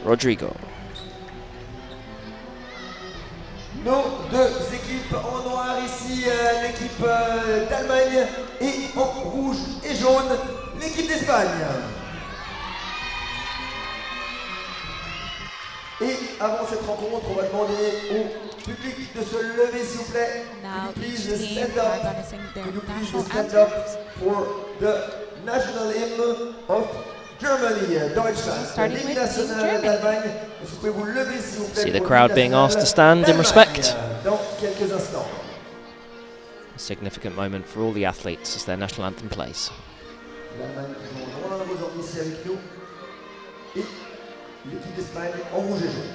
Rodrigo. Nos deux équipes en noir ici, l'équipe d'Allemagne, et en rouge et jaune, l'équipe d'Espagne. Et avant cette rencontre, on va demander au public de se lever s'il vous plaît. Now Could you each please team stand are up? going to sing their Could you please national stand anthem. up for the national hymn of Germany, Deutschland. Starting with Team Germany. Est-ce que vous pouvez vous lever s'il vous plaît? See the crowd being asked to stand in respect. Dans quelques instants. A significant moment for all the athletes as their national anthem plays. L'Allemagne qui joue en noir aujourd'hui ici avec nous. Et l'équipe d'Espagne en rouge et jaune.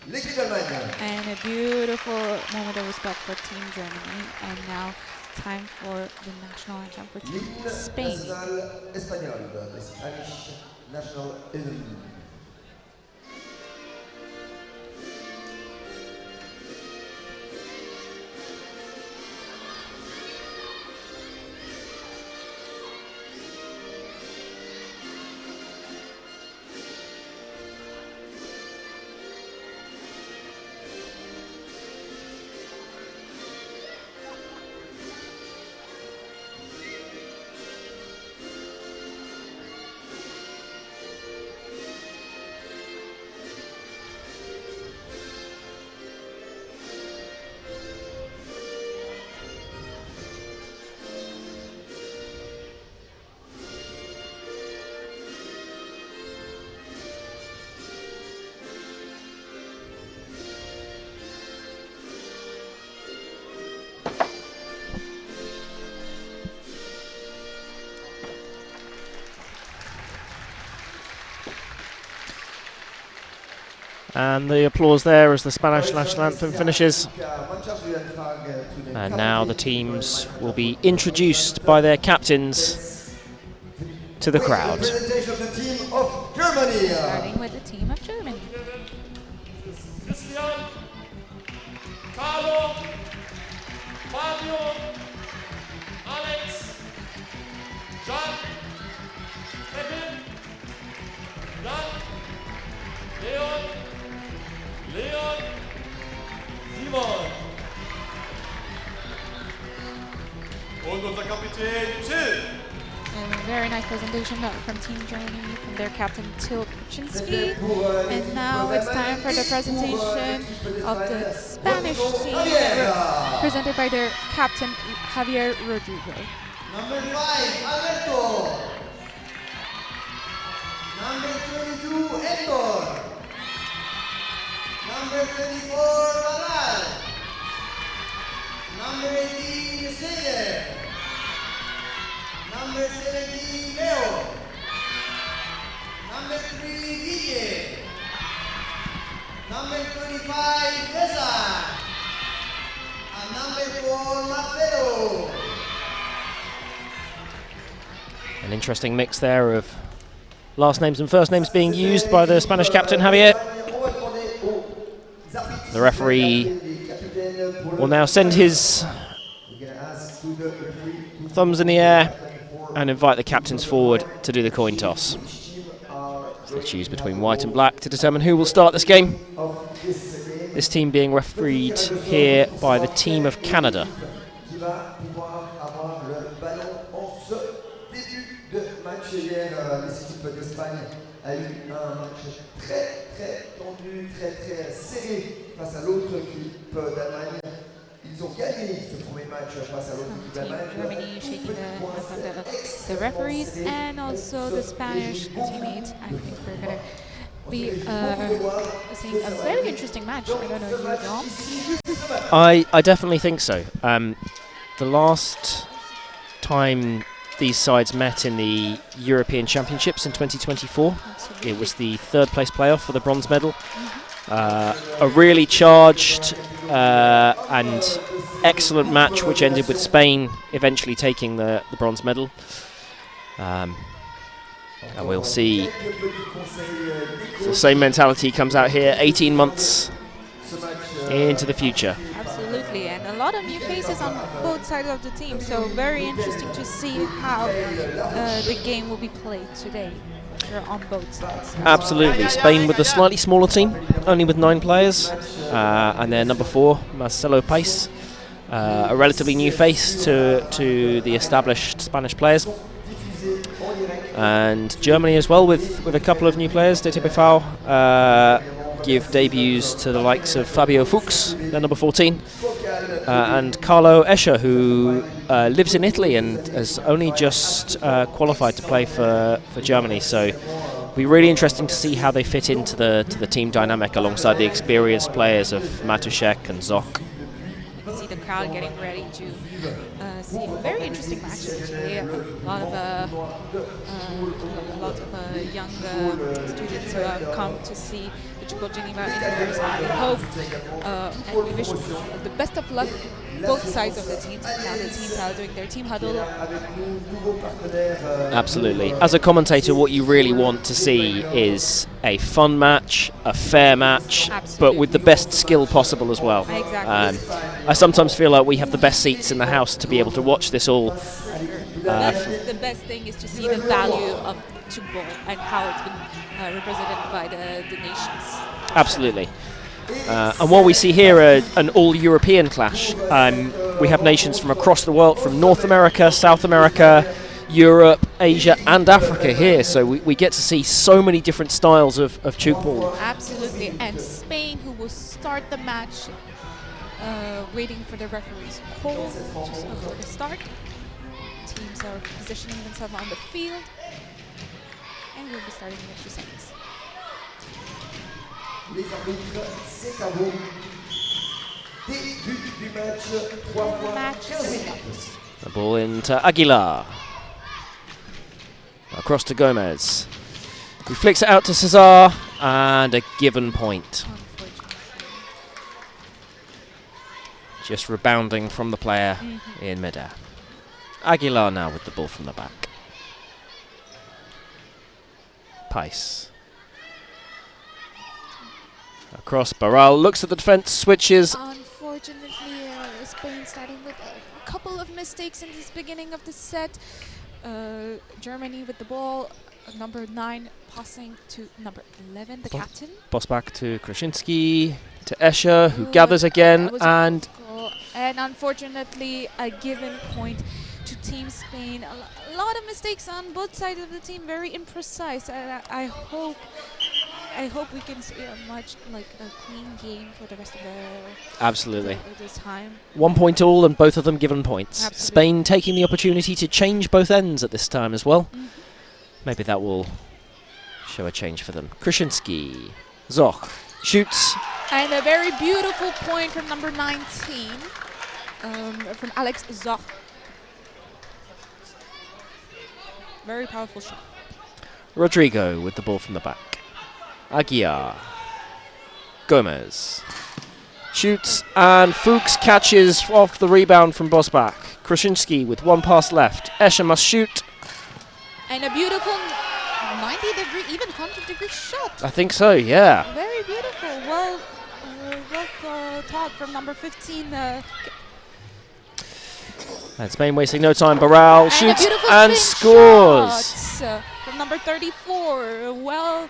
L'équipe d'Allemagne. And a beautiful moment of respect for Team Germany. And now time for the national anthem for Team Spain. National espagnol, the Spanish national anthem. And the applause there as the Spanish national anthem finishes. And now the teams will be introduced by their captains to the crowd. Starting with the team of Germany. Christian, Carlo, Fabio, Alex, John, Kevin, Jan, Leon, Simon. Und unser Kapitän Till. And a very nice presentation from Team Germany, from their captain Till Kuczynski. And now it's time for the presentation of the Spanish team, presented by their captain Javier Rodrigo. Number 5, Alberto. Number 22, Hector. Number 24, Bagal. Number 18, Snyder. Number 17, Leo. Number 3, Guille. Number 25, Cesar. And number 4, Marcelo. An interesting mix there of last names and first names being used by the Spanish captain, Javier. The referee will now send his thumbs in the air and invite the captains forward to do the coin toss. So they choose between white and black to determine who will start this game. This team being refereed here by the team of Canada. A eu un match très tendu, très serré face à l'autre équipe d'Allemagne. Ils ont gagné ce premier match face à l'autre équipe d'Allemagne. Germany shaking the referees and also the Spanish teammates. I think we're going to We are seeing a very interesting match. I don't know, you, Dom? I definitely think so. The last time these sides met in the European Championships in 2024, Absolutely. it was the third place playoff for the bronze medal. A really charged and excellent match, which ended with Spain eventually taking the bronze medal. And we'll see if the same mentality comes out here 18 months into the future. Absolutely, and a lot of new faces on both sides of the team, so very interesting to see how the game will be played today on both sides. Absolutely. Spain with a slightly smaller team, only with 9 players, and their number 4, Marcelo País, a relatively new face to the established Spanish players. And Germany as well with a couple of new players. De TBV give debuts to the likes of Fabio Fuchs, their number 14, and Carlo Escher, who lives in Italy and has only just qualified to play for Germany. So it'll be really interesting to see how they fit into the team dynamic alongside the experienced players of Matuszek and Zoch. You can see the crowd getting ready to see a very interesting match. Actually, a lot of young students who have come to see the Tchoukball Geneva University. We hope and we wish the best of luck both sides of the teams. Now the teams are doing their team huddle. Absolutely. As a commentator, what you really want to see is a fun match, a fair match, but with the best skill possible as well. Exactly. I sometimes feel like we have the best seats in the house to be able to watch this all. The best thing is to see the value of Tchoukball and how it's been represented by the nations. Absolutely. And while we see here an all-European clash, we have nations from across the world, from North America, South America, Europe, Asia and Africa here. So we get to see so many different styles of Tchoukball. Absolutely. And Spain, who will start the match, waiting for the referee's call just before the start. Teams are positioning themselves on the field. And we'll be starting in a few seconds. Les arbitres, c'est à vous. Début du match, 3 fois Match 15 3 minutes. The ball into Aguilar. Across to Gomez. He flicks it out to Cesar, and a given point. Just rebounding from the player in midair. Aguilar now with the ball from the back. País. Across, Barral looks at the defence, switches. Unfortunately, Spain starting with a couple of mistakes in this beginning of the set. Germany with the ball, number 9 passing to number 11, the captain. Boss back to Krasinski, to Escher, who gathers again, and unfortunately a given point to Team Spain. A lot of mistakes on both sides of the team, very imprecise. I hope we can see a much a clean game for the rest of this time. 1 point all, and both of them given points. Absolutely. Spain taking the opportunity to change both ends at this time as well. Maybe that will show a change for them. Krasinski, Zoch shoots. And a very beautiful point from number 19, from Alex Zoch. Very powerful shot. Rodrigo with the ball from the back. Aguilar. Gomez. Shoots, and Fuchs catches off the rebound from Bosbach. Krasinski with 1 pass left. Escher must shoot. And a beautiful 90-degree, even 100-degree shot. I think so, yeah. Very beautiful. Well taught from number 15. And Spain wasting no time. Barral shoots and scores. From number 34. Well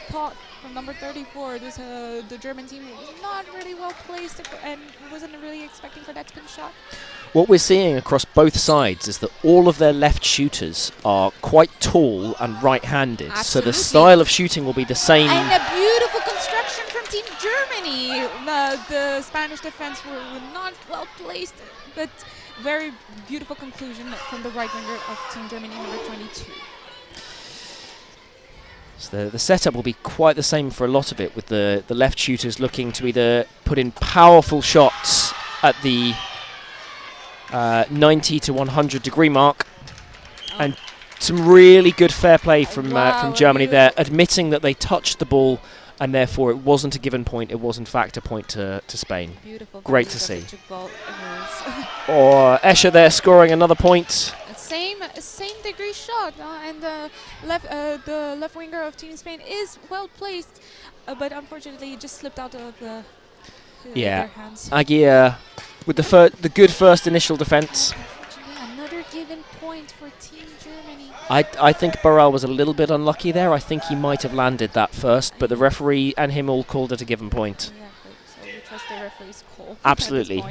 taught from number 34. The German team was not really well placed and wasn't really expecting for that spin shot. What we're seeing across both sides is that all of their left shooters are quite tall and right-handed. Absolutely. So the style of shooting will be the same. And a beautiful construction from Team Germany. The Spanish defense were not well placed, but very beautiful conclusion from the right winger of Team Germany, number 22. So the setup will be quite the same for a lot of it, with the left shooters looking to either put in powerful shots at the 90 to 100 degree mark, and some really good fair play from Germany there, admitting that they touched the ball and therefore it wasn't a given point, it was in fact a point to Spain. Beautiful. Great to see. Or Escher there scoring another point. Same degree shot, and the left winger of Team Spain is well placed, but unfortunately it just slipped out of their hands. Aguirre with the good first initial defence. Another given point for Team Germany. I think Barral was a little bit unlucky there. I think he might have landed that first, but the referee and him all called it a given point. Yeah, so we trust the referee's call. Absolutely.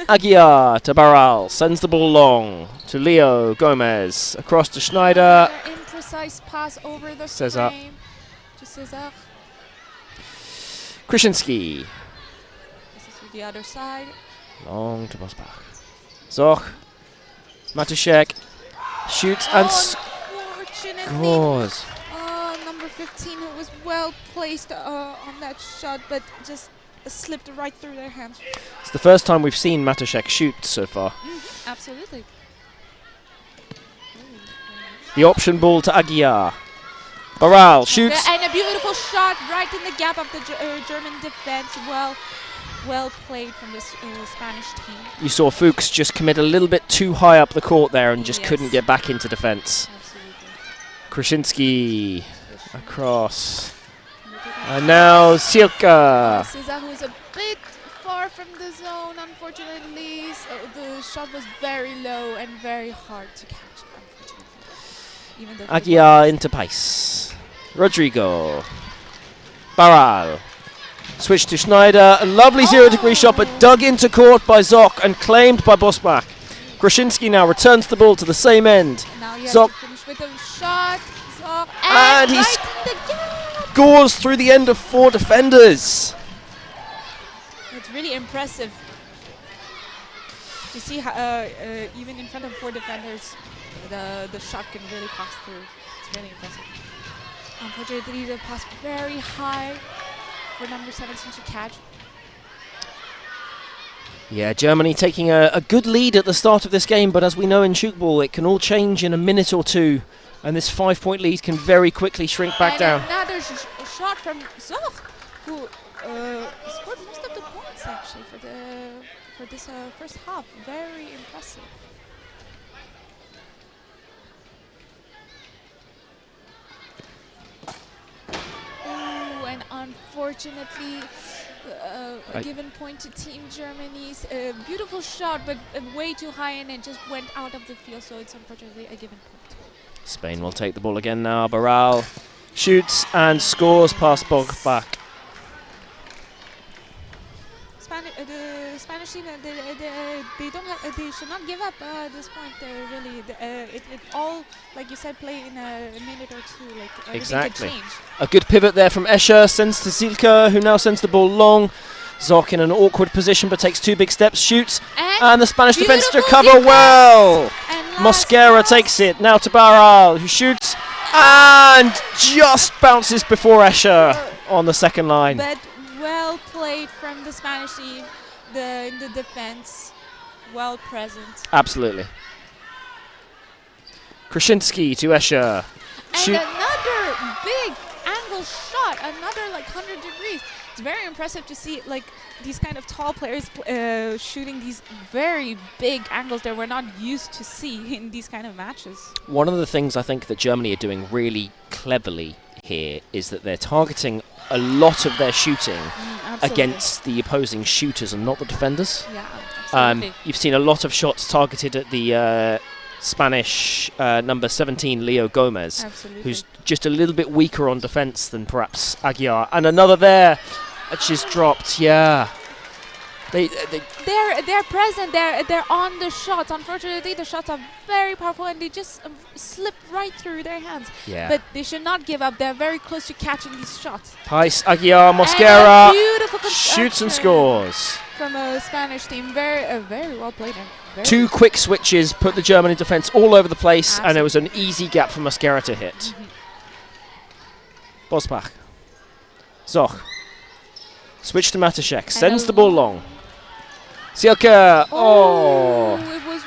Aguirre to Barral, sends the ball long to Leo Gomez, across to Schneider. Imprecise pass over the César. frame to César. Krasinski, This is to the other side. long to Bosbach. Zoch, Matuszek, shoots and scores. Number 15 who was well placed on that shot, but just slipped right through their hands. It's the first time we've seen Matuszek shoot so far. Absolutely. The option ball to Aguirre. Barral shoots. And a beautiful shot right in the gap of the German defense. Well played from this Spanish team. You saw Fuchs just commit a little bit too high up the court there and just couldn't get back into defence. Absolutely. Krasinski across. And now Silka. César, who is a bit far from the zone, unfortunately. So the shot was very low and very hard to catch, unfortunately. Even though Aguirre into pace. Rodrigo. Barral. Switch to Schneider. A lovely 0-degree shot, but dug into court by Zoch and claimed by Bosbach. Krasinski now returns the ball to the same end. Now he Zoch has to finish with a shot. Zoch And he right in the gap. scores through the end of 4 defenders. It's really impressive to see how even in front of 4 defenders, the shot can really pass through. It's really impressive. Unfortunately, the pass very high for number 17 to catch. Yeah, Germany taking a good lead at the start of this game, but as we know in Tchoukball, it can all change in a minute or two, and this 5-point lead can very quickly shrink back down. Another shot from Zoch, who scored most of the points actually for this first half. Very impressive. And unfortunately, a given point to Team Germany's beautiful shot, but way too high, and it just went out of the field, so it's unfortunately a given point. Spain will take the ball again now. Barral shoots and scores past Bosbach. The Spanish team, they don't have, they should not give up at this point. Really, it all, like you said, play in a minute or two. Like Exactly. Could change. A good pivot there from Escher, sends to Silka, who now sends the ball long. Zoch in an awkward position, but takes 2 big steps, shoots, and the Spanish defence to cover well. Mosquera takes it, now to Barral, who shoots, and just bounces before Escher on the second line. But well played from the Spanish team, in the defense, well present. Absolutely. Krasinski to Escher. And another big angle shot, another like 100 degrees. It's very impressive to see like these kind of tall players shooting these very big angles that we're not used to see in these kind of matches. One of the things I think that Germany are doing really cleverly here is that they're targeting a lot of their shooting against the opposing shooters and not the defenders. Yeah, absolutely. You've seen a lot of shots targeted at the Spanish number 17, Leo Gomez, who's just a little bit weaker on defence than perhaps Aguirre. And another there, that's just dropped, yeah. They're present, they're on the shots. Unfortunately, the shots are very powerful and they just slip right through their hands. Yeah. But they should not give up. They're very close to catching these shots. Pais, Aguirre, Mosquera shoots and scores. From a Spanish team, very well played. And 2 quick switches put the German defence all over the place, Absolutely. and it was an easy gap for Mosquera to hit. Bosbach. Zoch. Switch to Matuszek. Sends the ball long. Sielke. Oh. It was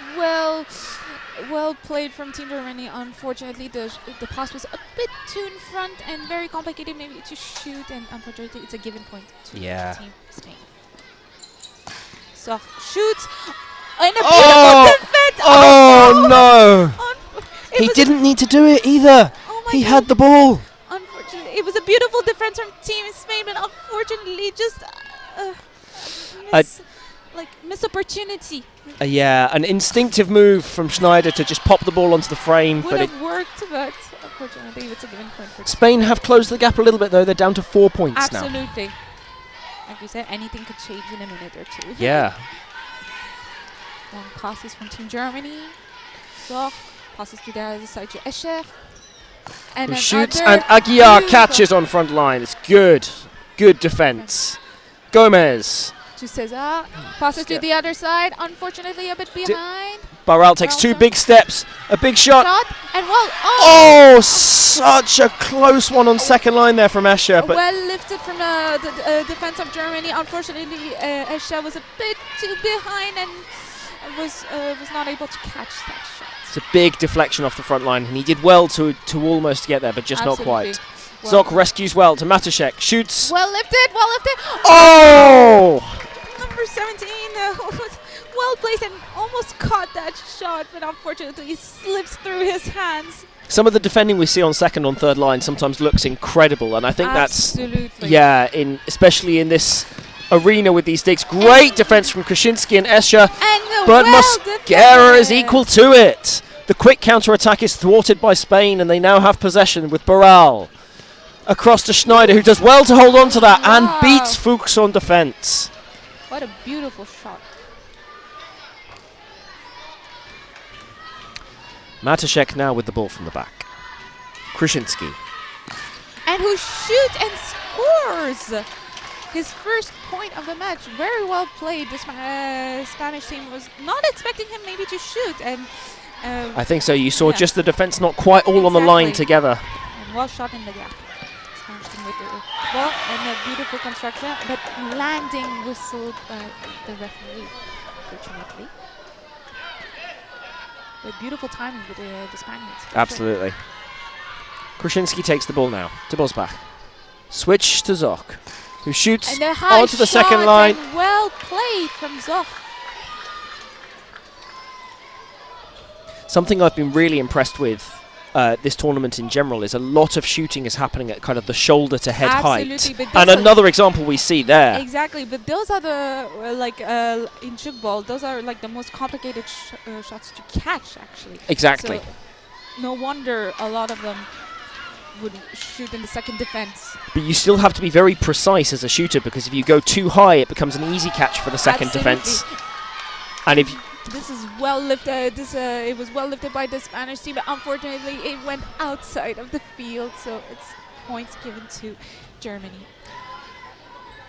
well played from Team Germany. Unfortunately, the pass was a bit too in front and very complicated maybe to shoot, and unfortunately it's a given point to Team Spain. So shoots and a beautiful defense. Oh no! He didn't need to do it either. He had the ball. Unfortunately, it was a beautiful defense from Team Spain, but unfortunately just missed opportunity. Yeah, an instinctive move from Schneider to just pop the ball onto the frame. Would have worked, but unfortunately it's a given point for Spain have closed the gap a little bit though. They're down to 4 points now. Absolutely. Like you said, anything could change in a minute or two. Yeah. Long passes from Team Germany. So passes to the other side to Escher. And shoots, and Aguiar catches on front line. It's good. Good defense. Gomez. To Cesar. Passes to the other side. Unfortunately, a bit behind. Barral takes two big steps. A big shot. And well, oh, such a close one on second line there from Escher. But well lifted from the defense of Germany. Unfortunately, Escher was a bit too behind and was not able to catch that shot. It's a big deflection off the front line, and he did well to almost get there, but just not quite. Well, Zoch rescues well to Matuszek. Shoots. Well lifted, well lifted. Oh! Number 17 was well placed and almost caught that shot, but unfortunately it slips through his hands. Some of the defending we see on second and third line sometimes looks incredible, and I think Absolutely. that's especially in this arena with these digs. Great defense from Krasinski and Escher, but Mosquera is equal to it. The quick counter-attack is thwarted by Spain, and they now have possession with Barral. Across to Schneider, who does well to hold on to that and beats Fuchs on defense. What a beautiful shot. Matuszek now with the ball from the back. Krasinski. And who shoots and scores his first point of the match. Very well played. The Spanish team was not expecting him maybe to shoot. And I think so. You saw just the defense not quite all on the line together. And well shot in the gap. Spanish team with the ball and a beautiful construction, but landing whistled by the referee, fortunately. But beautiful timing with the Spaniards. Absolutely. Sure. Krasinski takes the ball now to Bosbach. Switch to Zoch, who shoots onto the second line. Well played from Zoch. Something I've been really impressed with this tournament in general is a lot of shooting is happening at kind of the shoulder to head height. And another example we see there. Exactly, but those are the, in Tchoukball, those are like the most complicated shots to catch, actually. Exactly. So no wonder a lot of them would shoot in the second defense. But you still have to be very precise as a shooter, because if you go too high, it becomes an easy catch for the second defense. And if this is well lifted. It was well lifted by the Spanish team, but unfortunately it went outside of the field, so it's points given to Germany.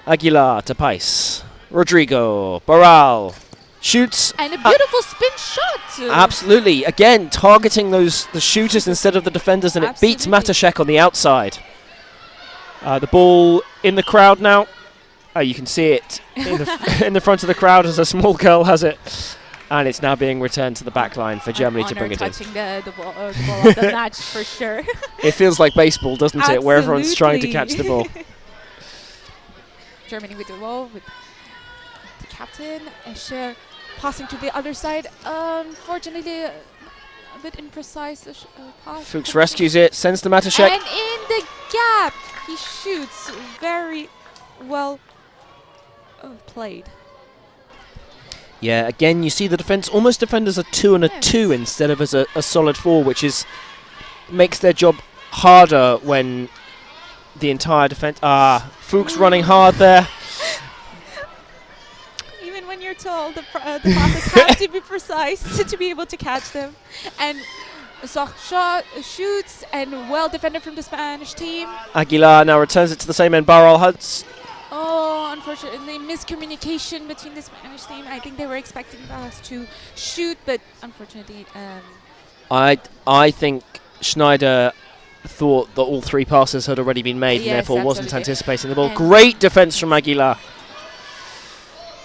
Aguilar to Pais. Rodrigo. Barral. Shoots. And a beautiful spin shot. Absolutely. Again, targeting the shooters instead of the defenders, and it beats Matuszek on the outside. The ball in the crowd now. You can see it in the front of the crowd as a small girl has it. And it's now being returned to the back line for Germany to bring it in. Touching the ball of the match for sure. It feels like baseball, doesn't it? Where everyone's trying to catch the ball. Germany with the ball, with the captain, Escher passing to the other side. Unfortunately, a bit imprecise pass. Fuchs rescues it, sends to Matuszek. And in the gap, he shoots. Very well played. Yeah, again, you see the defense almost defend as a 2 and a 2 instead of as a solid 4, which makes their job harder when the entire defense. Fuchs running hard there. Even when you're told the passes have to be precise to be able to catch them. And Zoch shoots and well defended from the Spanish team. Aguilar now returns it to the same end. Barral Huds. Oh, unfortunately, miscommunication between the Spanish team. I think they were expecting us to shoot, but unfortunately... I think Schneider thought that all 3 passes had already been made and Yes, therefore wasn't absolutely. anticipating the ball. And Great defense from Aguilar.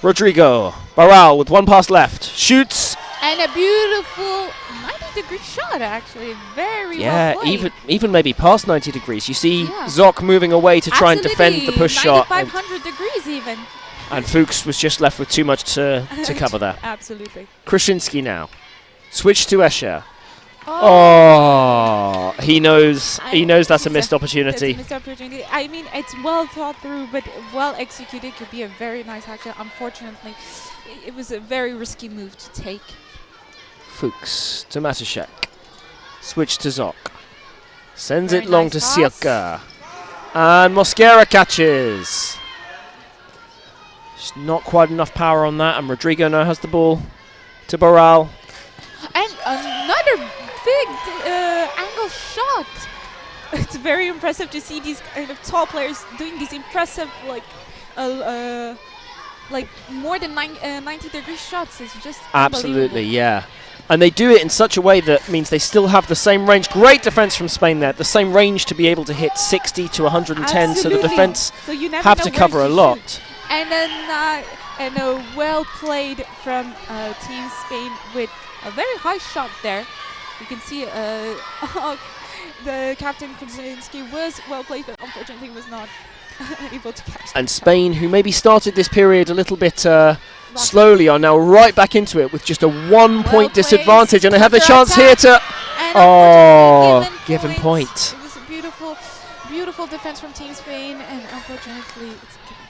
Rodrigo Barral with 1 pass left. Shoots. And a beautiful 90-degree shot, actually. Very Yeah, well played. even maybe past 90 degrees. You see Yeah. Zoc moving away to try and defend the push shot. 9,500 degrees even. And Fuchs was just left with too much to cover there. Absolutely. Krasinski now. Switch to Escher. Oh, he knows that's a missed That's a opportunity. missed opportunity. I mean, it's well thought through, but well executed. Could be a very nice action. Unfortunately, it was a very risky move to take. Fuchs to Matuszek. Switch to Zoc. Sends Very it long nice to pass. Sielka. And Mosquera catches. Just not quite enough power on that, and Rodrigo now has the ball to Barral. And another big angle shot. It's very impressive to see these kind of tall players doing these impressive, like more than 90-degree shots. It's just Absolutely, unbelievable. yeah. And they do it in such a way that means they still have the same range. Great defense from Spain there. The same range to be able to hit 60 to 110, so the Absolutely. defense So you never have know to where cover a shoot. lot. And then well played from Team Spain with a very high shot there. You can see the captain Krasinski was well played, but unfortunately was not able to catch. And Spain, who maybe started this period a little bit slowly, are now right back into it with just a 1-point disadvantage, and they have the chance here to. And Oh, given given point. It was a beautiful, beautiful defense from Team Spain, and unfortunately, it's given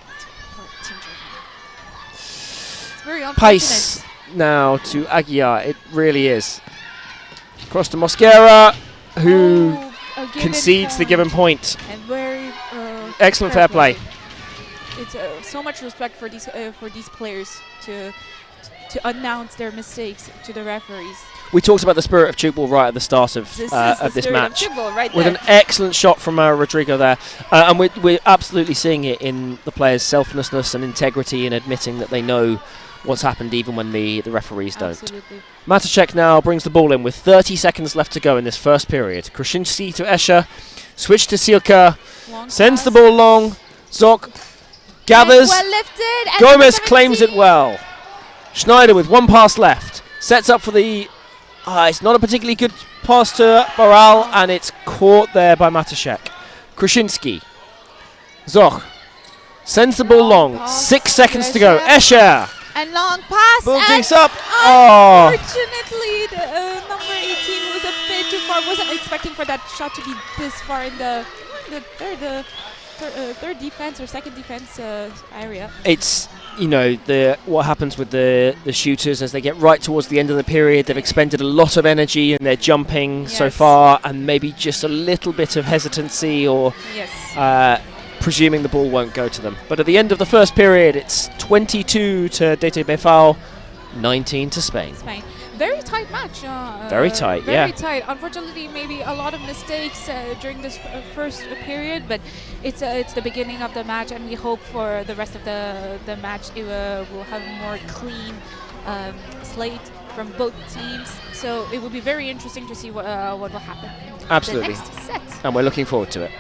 point for Team Germany. It's very unfortunate. Pace now to Aguiar. It really is. Cross to Mosquera, who a given concedes the given point. And very Excellent fair play. It's so much respect for these players to announce their mistakes to the referees. We talked about the spirit of Tchoukball right at the start of This this match. Right With there. an excellent shot from Rodrigo there. And we're absolutely seeing it in the players' selflessness and integrity in admitting that they know what's happened even when the referees don't. Absolutely. Matuszek now brings the ball in with 30 seconds left to go in this first period. Krasinski to Escher. Switch to Sielka. Long Sends the pass. ball long. Zoc gathers. And well lifted. And Gomez 17. claims it well. Schneider with 1 pass left. Sets up for the... it's not a particularly good pass to Barral, and it's caught there by Matuszek. Krasinski. Zoc sends the ball long. pass 6 seconds to to go. Escher. Escher. And long pass. Ball and digs up. Oh. unfortunately, the number 18 was a bit too far. Wasn't expecting for that shot to be this far in the third defense or second defense area. It's, what happens with the shooters as they get right towards the end of the period. They've expended a lot of energy and they're jumping so Yes. far, and maybe just a little bit of hesitancy or Yes. presuming the ball won't go to them. But at the end of the first period, it's 22 to TBV, 19 to Spain. Spain. Very tight match. Very tight, very yeah. Very tight. Unfortunately, maybe a lot of mistakes during this first period, but it's the beginning of the match, and we hope for the rest of the match it will have a more clean slate from both teams. So it will be very interesting to see what will happen. in Absolutely. The next set. And we're looking forward to it.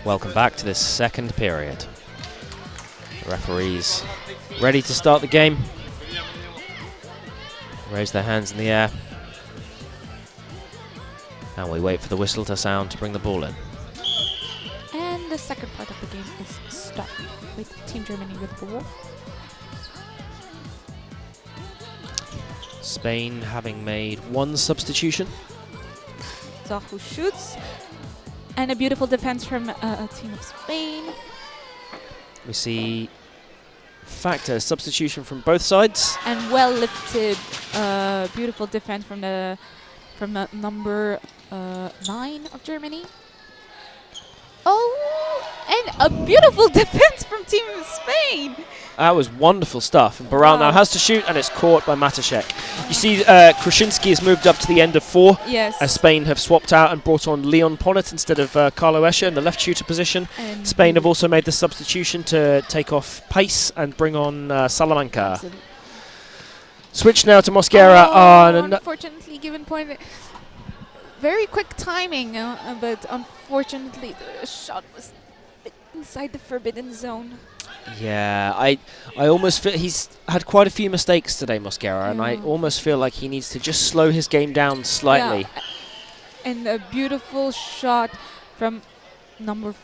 Welcome back to this second period. The referees ready to start the game. Raise their hands in the air. And we wait for the whistle to sound to bring the ball in. And the second part of the game is stopped with Team Germany with the ball. Spain having made one substitution. Zahu shoots. And a beautiful defense from a team of Spain. We see factor substitution from both sides. And well lifted, beautiful defense from the number 9 of Germany. Oh, and a beautiful defense from Team Spain. That was wonderful stuff. And Barral now has to shoot, and it's caught by Matuszek. You see Krasinski has moved up to the end of 4. Yes. As Spain have swapped out and brought on Leon Ponnet instead of Carlo Escher in the left shooter position. And Spain have also made the substitution to take off Pace and bring on Salamanca. Absolutely. Switch now to Mosquera. Unfortunately, given point. Very quick timing, but unfortunately the shot was inside the forbidden zone. Yeah, I almost feel he's had quite a few mistakes today, Mosquera, and I almost feel like he needs to just slow his game down slightly. Yeah. And a beautiful shot from number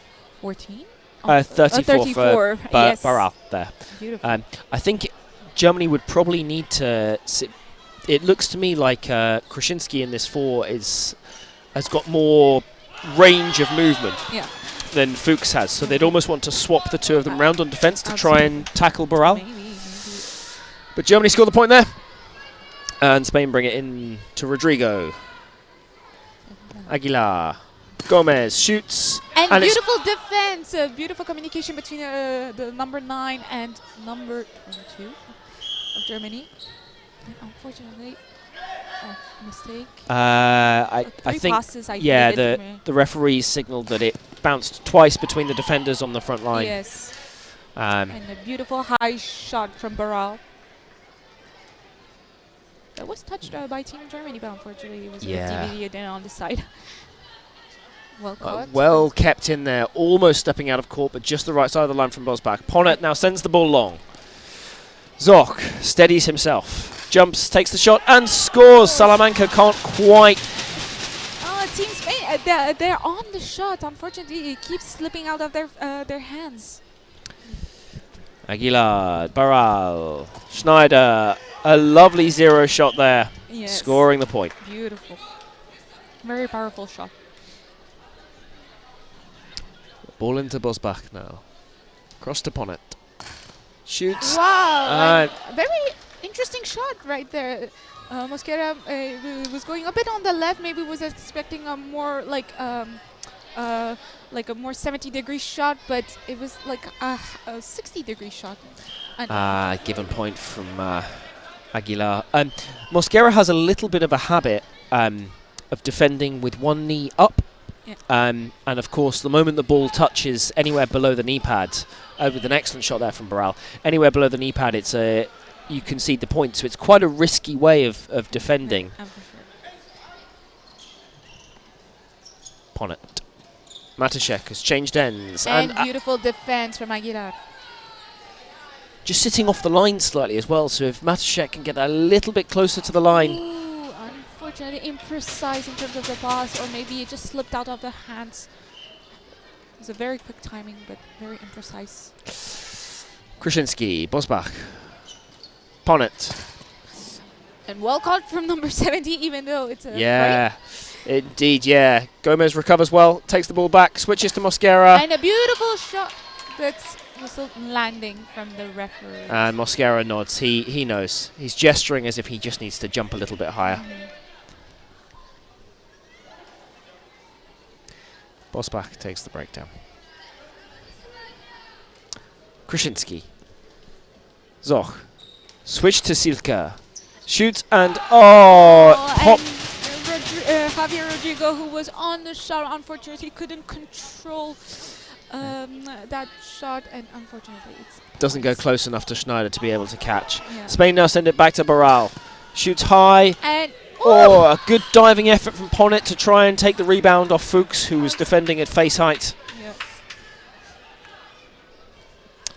14? 34 for yes. Barral there. Beautiful. I think Germany would probably need to... It looks to me like Krasinski in this 4 has got more range of movement than Fuchs has, so they'd almost want to swap the two of them round on defence to try and tackle Barral. Maybe. But Germany score the point there, and Spain bring it in to Rodrigo. Aguilar. Gomez shoots. And beautiful defense, beautiful communication between the number 9 and number 22 of Germany. And unfortunately, a mistake. I think the referees signalled that it bounced twice between the defenders on the front line. Yes. And a beautiful high shot from Barral. That was touched by Team Germany, but unfortunately it was a TBV then on the side. Well caught. Well kept in there, almost stepping out of court, but just the right side of the line from Bosbach. Ponnet now sends the ball long. Zoch steadies himself, jumps, takes the shot, and scores. Salamanca can't quite. Team Spain, they're on the shot. Unfortunately, it keeps slipping out of their hands. Aguilar, Barral, Schneider, a lovely 0 shot there, scoring the point. Beautiful. Very powerful shot. Ball into Bosbach now. Cross to Ponnet. Shoots. Wow! Very interesting shot right there. Mosquera was going a bit on the left. Maybe was expecting a more like a more 70-degree shot, but it was like a 60-degree shot. Given point from Aguilar. Mosquera has a little bit of a habit of defending with one knee up. Yeah. And of course, the moment the ball touches anywhere below the knee pad, with an excellent shot there from Barral, anywhere below the knee pad, it's you concede the point. So it's quite a risky way of defending. Yeah, for sure. Ponnet. Matuszek has changed ends. And beautiful defense from Aguilar. Just sitting off the line slightly as well, so if Matuszek can get a little bit closer to the line. Ooh, unfortunately imprecise in terms of the pass, or maybe it just slipped out of the hands. It was a very quick timing, but very imprecise. Krasinski, Bosbach, Ponnet. And well caught from number 70, even though it's a yeah. right. Indeed, yeah. Gomez recovers well, takes the ball back, switches to Mosquera. And a beautiful shot that's whistle landing from the referee. And Mosquera nods. He knows. He's gesturing as if he just needs to jump a little bit higher. Bosbach takes the breakdown. Krasinski. Zoch. Switch to Silka. Shoots and pop. And Javier Rodrigo, who was on the shot, unfortunately couldn't control that shot, and unfortunately it Doesn't go close enough to Schneider to be able to catch. Yeah. Spain now send it back to Barral. Shoots high. And a good diving effort from Ponnet to try and take the rebound off Fuchs, who was defending at face height. yes.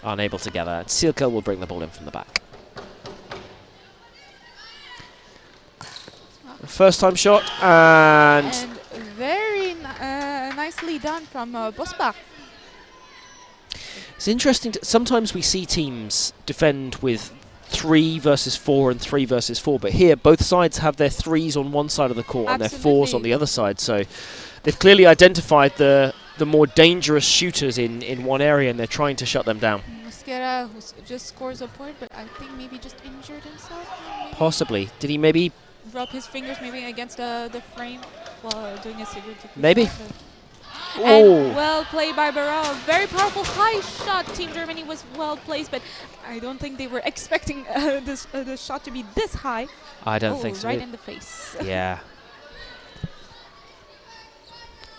Unable to gather. And Silka will bring the ball in from the back. First time shot and very nicely done from Bosbach. it's interesting. Sometimes we see teams defend with 3 versus 4 and 3 versus 4, but here both sides have their 3s on one side of the court and their 4s on the other side. So they've clearly identified the more dangerous shooters in one area, and they're trying to shut them down. Mosquera, who just scores a point, but I think maybe just injured himself. Maybe Possibly. Did he maybe? rub his fingers maybe against the frame while doing a cigarette. Maybe. And well played by Barral. Very powerful high shot. Team Germany was well placed, but I don't think they were expecting the shot to be this high. I don't think so. Right in the face. Yeah.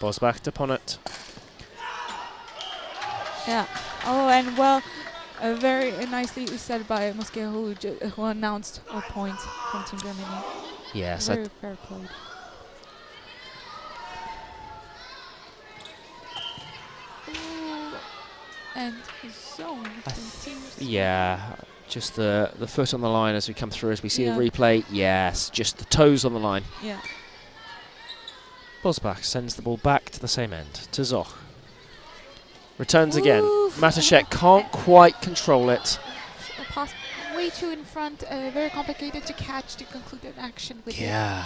Bosbach to Ponnet. Yeah. Oh, and well, very nicely said by Mosquera, who announced a point from Team Germany. Yes. Very fair play. And zone. Yeah. Just the foot on the line as we come through, as we see Yeah. the replay. Yes. Just the toes on the line. Yeah. Bosbach sends the ball back to the same end, to Zoch. Returns again. Oof. Matashek can't quite control it. A pass way too in front, very complicated to catch to conclude an action with. Yeah.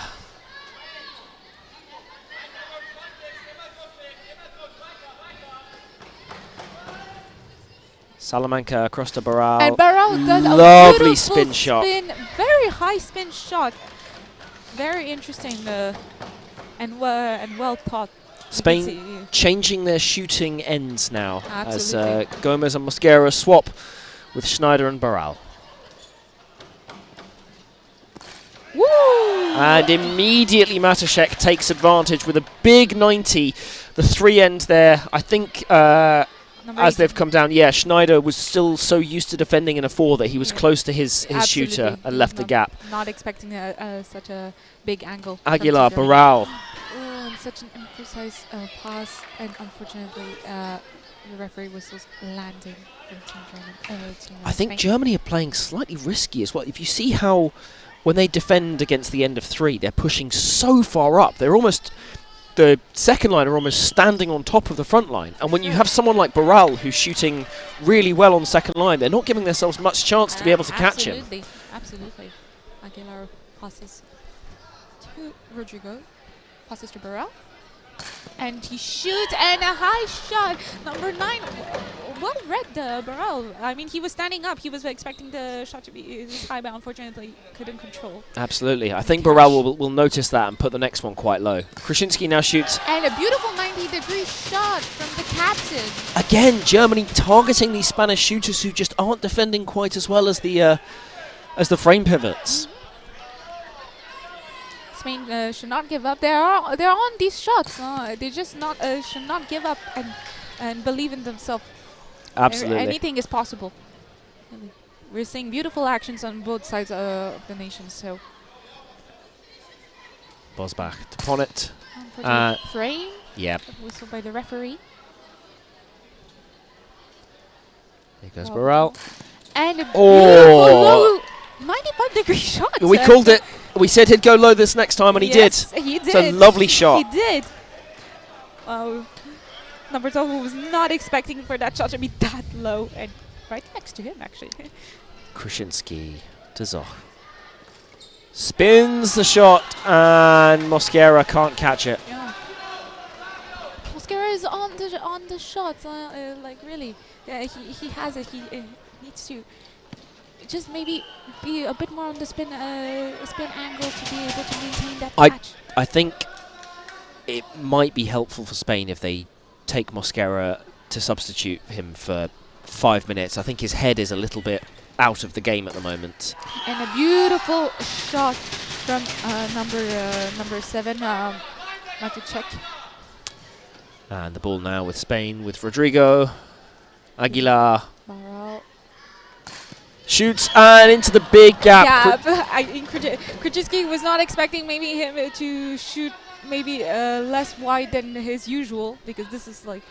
Salamanca across to Barral. And Barral does a lovely beautiful spin shot. Very high spin shot. Very interesting and well thought. Spain changing their shooting ends now. Absolutely. As Gomez and Mosquera swap with Schneider and Barral. Woo! And immediately Matashek takes advantage with a big 90. The 3 end there, I think, as they've come down, Schneider was still so used to defending in a 4 that he was close to his shooter and left the gap. Not expecting such a big angle. Aguilar, Barral. And such an imprecise pass, and unfortunately the referee whistles landing from Team Germany. I think Spain. Germany are playing slightly risky as well. If you see how, when they defend against the end of 3, they're pushing so far up. They're almost, the second line are almost standing on top of the front line. And when you have someone like Barral who's shooting really well on second line, they're not giving themselves much chance to be able to catch him. Absolutely. Aguilar passes to Rodrigo. Passes to Barral. And he shoots, and a high shot. Number 9, well read Barral. I mean, he was standing up. He was expecting the shot to be this high, but unfortunately couldn't control. Absolutely. I think Barral will notice that and put the next one quite low. Krasinski now shoots. And a beautiful 90-degree shot from the captain. Again, Germany targeting these Spanish shooters who just aren't defending quite as well as the frame pivots. Spain should not give up. They're on these shots. They just should not give up and believe in themselves. Absolutely. Anything is possible. Really. We're seeing beautiful actions on both sides of the nation. So Bosbach to Ponnet. Frame. Yep. Whistle by the referee. Here goes Barral. And a beautiful low 95-degree shot. We called it. We said he'd go low this next time, and he did. He did. It's a lovely shot. He did. Number 12 was not expecting for that shot to be that low, and right next to him, actually. Krasinski to Zoch. Spins the shot, and Mosquera can't catch it. Yeah. Mosquera is on the shots, like really. Yeah, he has it. He needs to just maybe be a bit more on the spin angle to be able to maintain that catch. I think it might be helpful for Spain if they take Mosquera to substitute him for 5 minutes. I think his head is a little bit out of the game at the moment. And a beautiful shot from number 7, Matuchek. And the ball now with Spain, with Rodrigo. Aguilar Barral. shoots, and into the big gap. I think Krajewski was not expecting maybe him to shoot maybe less wide than his usual, because this is like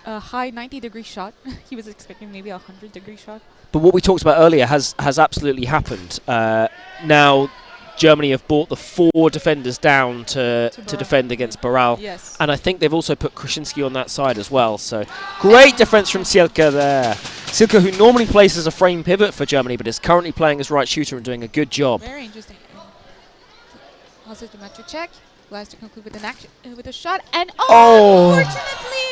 a high 90-degree shot. He was expecting maybe a 100-degree shot. But what we talked about earlier has absolutely happened. Now Germany have brought the 4 defenders down to defend against Barral. Yes. And I think they've also put Krasinski on that side as well. So great defense from Sielke there. Sielke, who normally plays as a frame pivot for Germany, but is currently playing as right shooter and doing a good job. Very interesting. Also to Matuchek, who has to conclude with an action with a shot. And unfortunately,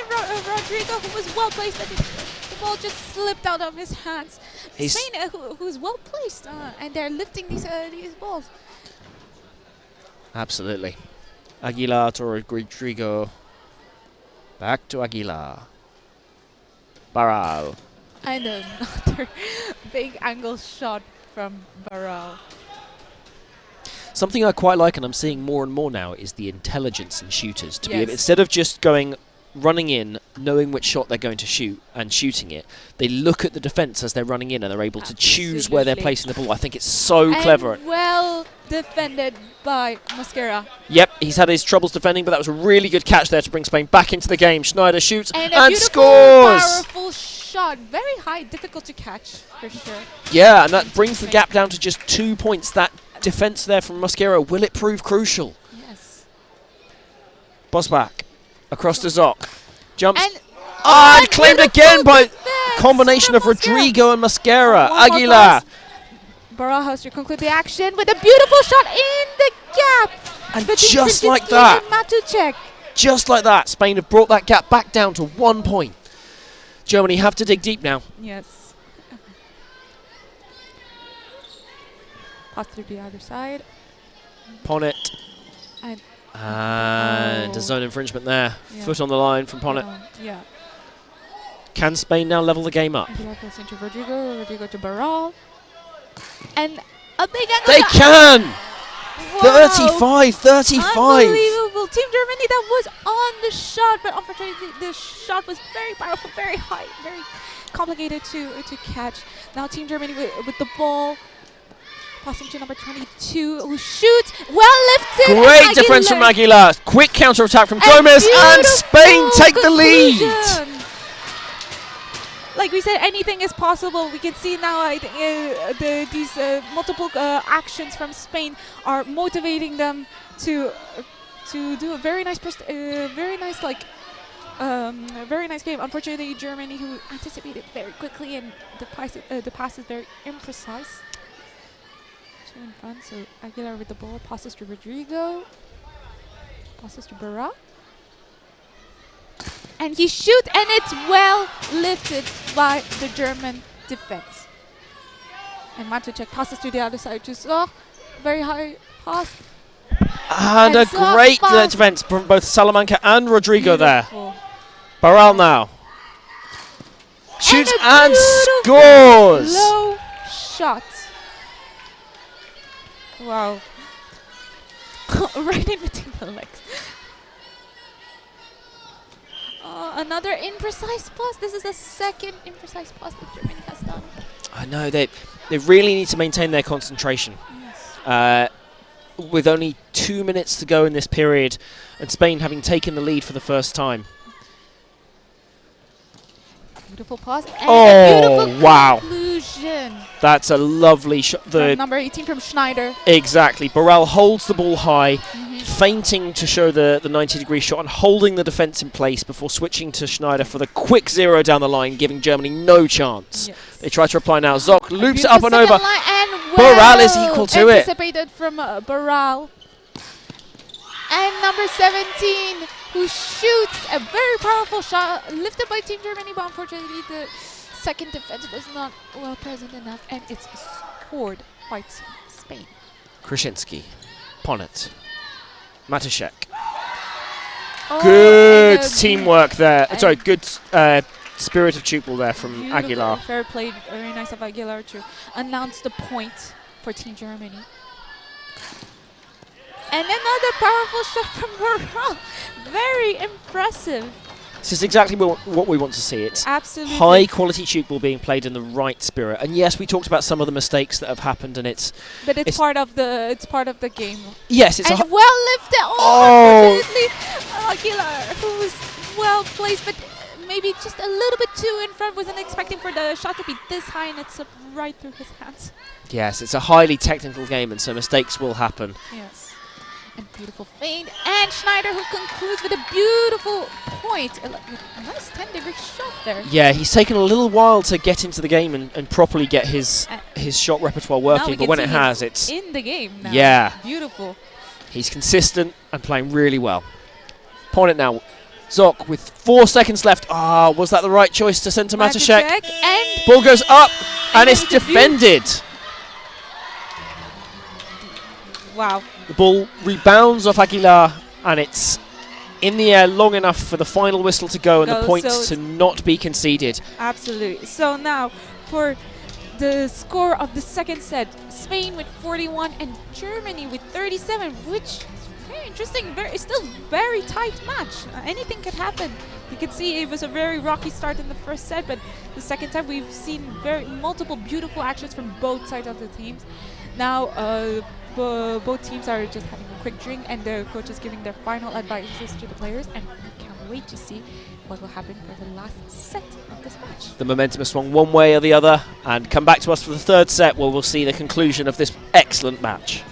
Rodrigo, who was well placed, but the ball just slipped out of his hands. Spain, who's well placed, and they're lifting these balls. Absolutely. Aguilar to Rodrigo. Back to Aguilar. Barral. And another big angle shot from Barral. Something I quite like, and I'm seeing more and more now, is the intelligence in shooters. To be Yes. instead of just running in, knowing which shot they're going to shoot and shooting it, they look at the defence as they're running in and they're able to choose where they're Absolutely. placing the ball. I think it's so clever. Well defended by Mosquera. Yep, he's had his troubles defending, but that was a really good catch there to bring Spain back into the game. Schneider shoots And a and beautiful, scores! powerful shot. Very high, difficult to catch, for sure. Yeah, and that brings the gap down to just 2 points. That defence there from Mosquera, will it prove crucial? Yes. Bosbach across to Zoc. Jumps. And Claimed again by combination of Rodrigo and Mosquera. Aguilar. Barral has to conclude the action with a beautiful shot in the gap. And between just like Krajewski that, and Matuchek. just like that, Spain have brought that gap back down to 1 point. Germany have to dig deep now. Yes. Pass to the other side. Ponnet. And And a zone infringement there. Yeah. Foot on the line from Ponnet. Yeah. Can Spain now level the game up? Aguilar goes into Rodrigo to Barral. And a big angle. They can! Wow. 35. Unbelievable. Team Germany that was on the shot, but unfortunately the shot was very powerful, very high, very complicated to catch. Now Team Germany with the ball. Passing to number 22, who shoots. Well lifted. Great defense from Aguilar. Quick counter attack from Gomez, and Spain take the lead. Like we said, anything is possible. We can see now I think, these multiple actions from Spain are motivating them to do a very nice, very nice game. Unfortunately, Germany, who anticipated very quickly, and the pass is very imprecise. Two in front, so Aguilar with the ball, passes to Rodrigo, passes to Barral. And he shoots, and it's well lifted by the German defense. And Matuchek passes to the other side to Zoc. Very high pass. And a Zoc great pass. defense from both Salamanca and Rodrigo Beautiful. there. Barral now. Shoots a and beautiful scores! Low shot. Wow. Right in between the legs. Another imprecise pass. This is the second imprecise pass that Germany has done. I know, they really need to maintain their concentration. Yes. With only 2 minutes to go in this period, and Spain having taken the lead for the first time. Beautiful pass. And Oh, a beautiful wow. conclusion. That's a lovely shot. From number 18 from Schneider. Exactly. Barral holds the ball high, feinting to show the 90-degree shot and holding the defence in place before switching to Schneider for the quick 0 down the line, giving Germany no chance. Yes. They try to reply now. Zoc loops it Beautiful up and over. second line, and Boral is equal to it. Anticipated from Boral. And number 17, who shoots a very powerful shot, lifted by Team Germany, but unfortunately the second defense was not well present enough, and it's scored by Team Spain. Krasinski, Ponnet, Matuszek. Oh, Good teamwork there. Sorry, good spirit of Tchoukball there from beautiful, Aguilar. fair play, very nice of Aguilar to announce the point for Team Germany. And another powerful shot from Boral. Very impressive. This is exactly what we want to see. It's Absolutely. high quality Tchoukball being played in the right spirit. And yes, we talked about some of the mistakes that have happened, and it's part of the game. yes, it's And a well lifted. Oh. Unfortunately, Aguilar, who was well placed, but maybe just a little bit too in front. Wasn't expecting for the shot to be this high, and it's right through his hands. yes, it's a highly technical game, and so mistakes will happen. Yes. And beautiful feint. And Schneider, who concludes with a beautiful point. A nice 10-degree shot there. Yeah, he's taken a little while to get into the game and properly get his shot repertoire working, but when it has, it's in the game now. Yeah. Beautiful. He's consistent and playing really well. Point it now. Zok with 4 seconds left. Ah, was that the right choice to send to Matuszek? And Ball goes up and it's it's a defended. wow. The ball rebounds off Aguilar and it's in the air long enough for the final whistle to go and the points to not be conceded. Absolutely. So now for the score of the second set, Spain with 41 and Germany with 37, which is very interesting. It's still very tight match. Anything could happen. You can see it was a very rocky start in the first set, but the second set we've seen multiple beautiful actions from both sides of the teams. Now both teams are just having a quick drink, and the coach is giving their final advices to the players, and we can't wait to see what will happen for the last set of this match. The momentum has swung one way or the other, and come back to us for the third set where we'll see the conclusion of this excellent match.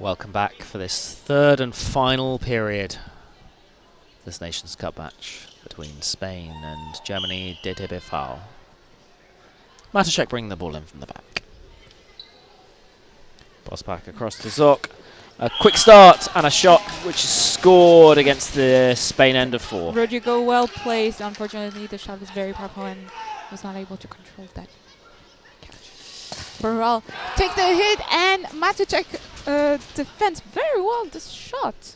Welcome back for this third and final period. This Nations Cup match between Spain and Germany, TBV. Matacek bringing the ball in from the back. Pass back across to Zok. A quick start and a shot which is scored against the Spain end of 4. Rodrigo well placed. Unfortunately, the shot was very powerful and was not able to control that catch. Baral take the hit and Matacek defends very well this shot.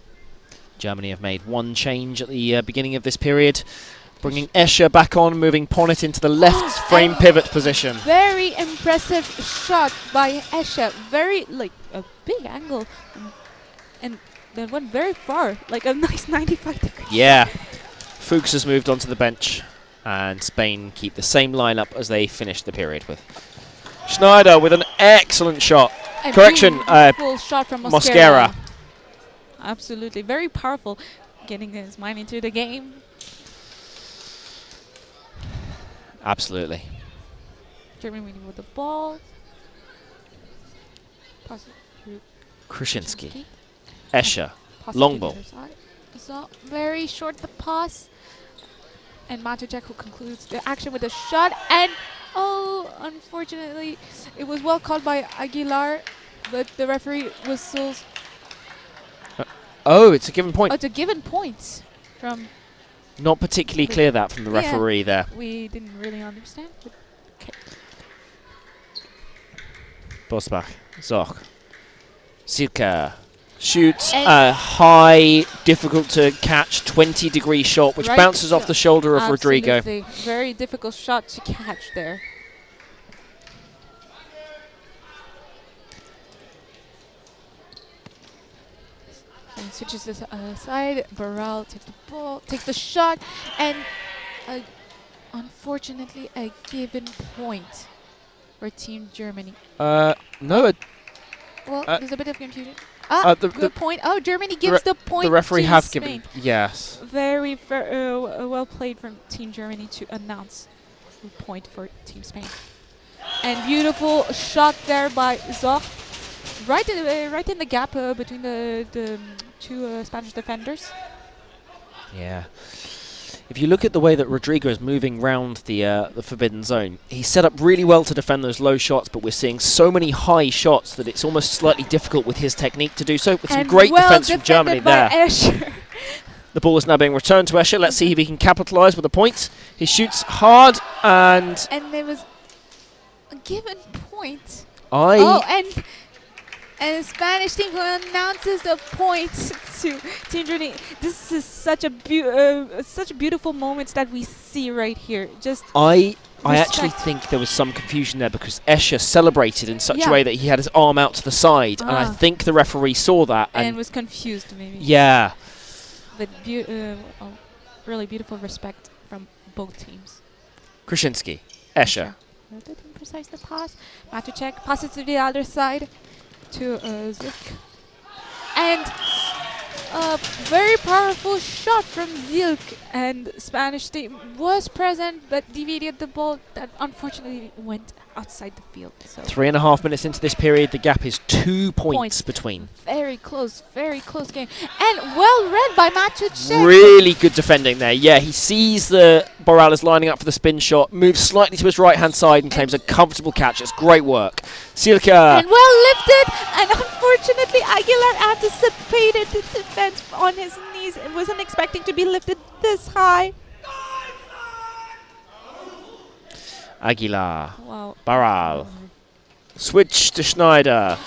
Germany have made one change at the beginning of this period, bringing Escher back on, moving Ponnet into the left frame pivot position. Very impressive shot by Escher. Very, like, a big angle. And that went very far, like a nice 95 degrees. Yeah. Fuchs has moved onto the bench, and Spain keep the same lineup as they finished the period with. Schneider with an excellent shot. Correction, full shot from Mosquera. Absolutely, very powerful, getting his mind into the game. Absolutely. Germany winning with the ball. Pass it to Krasinski. Escher. Pass Long to the ball. other side. So very short the pass. And Matacek who concludes the action with a shot. And oh, unfortunately, it was well called by Aguilar, but the referee whistles. Oh, it's a given point. Oh, it's a given point from. Not particularly clear that from the referee there. We didn't really understand. But okay. Bosbach. Zoch. Silke. Shoots a high, difficult to catch 20-degree shot, which bounces off the shoulder of Rodrigo. Very difficult shot to catch there. And switches this side. Baral takes the ball, takes the shot, and unfortunately a given point for Team Germany. No. Well, there's a bit of confusion. Good point. Oh, Germany gives the point. The referee to has Spain. given. Yes. Very well played from Team Germany to announce the point for Team Spain. And beautiful shot there by Zoch, right in the gap between the two Spanish defenders. Yeah. If you look at the way that Rodrigo is moving round the forbidden zone, he's set up really well to defend those low shots, but we're seeing so many high shots that it's almost slightly difficult with his technique to do so. With some great defense from Germany there. Escher. The ball is now being returned to Escher. Let's see if he can capitalise with a point. He shoots hard and... And there was a given point. And the Spanish team who announces the point to Team Germany. This is such a beautiful moment that we see right here. Just I actually think there was some confusion there because Escher celebrated in such a way that he had his arm out to the side, and I think the referee saw that and was confused maybe. Yeah. But really beautiful respect from both teams. Krasinski, Escher. A bit imprecise the pass. Matacek passes to the other side to Zik. And a very powerful shot from Zilk, and Spanish team was present but deviated the ball that unfortunately went outside the field. So 3.5 minutes into this period, the gap is 2 points between. Very close game. And well read by Matacek. Really good defending there. Yeah, he sees the Borrell is lining up for the spin shot, moves slightly to his right-hand side and claims a comfortable catch. It's great work. Silke. And well lifted, and unfortunately Aguilar anticipated the defense on his knees and wasn't expecting to be lifted this high. Aguilar. Wow. Barral. Switch to Schneider,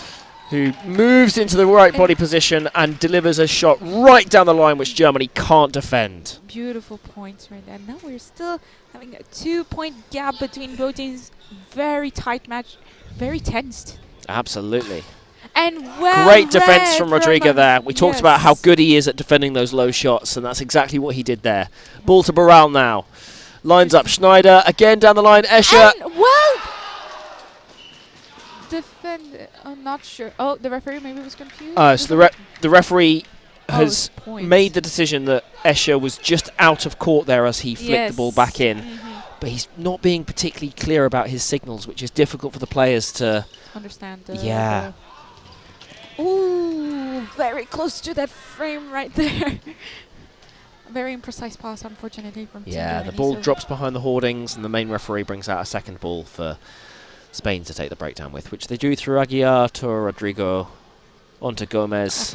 who moves into the right body position and delivers a shot right down the line, which Germany can't defend. Beautiful points right there. Now we're still having a 2-point gap between both teams. Very tight match, very tensed. Absolutely. And well great defense from Rodrigo there. We talked about how good he is at defending those low shots, and that's exactly what he did there. Ball to Barral now. Lines up Schneider, again down the line, Escher. And well defended. I'm not sure. Oh, the referee maybe was confused. So the referee has made the decision that Escher was just out of court there as he flicked the ball back in. But he's not being particularly clear about his signals, which is difficult for the players to understand. Yeah. Ooh. very close to that frame right there. Very imprecise pass, unfortunately, from Team Yeah, Germany, the ball so drops behind the hoardings, and the main referee brings out a second ball for Spain to take the breakdown with, which they do through Aguilar to Rodrigo, onto Gomez.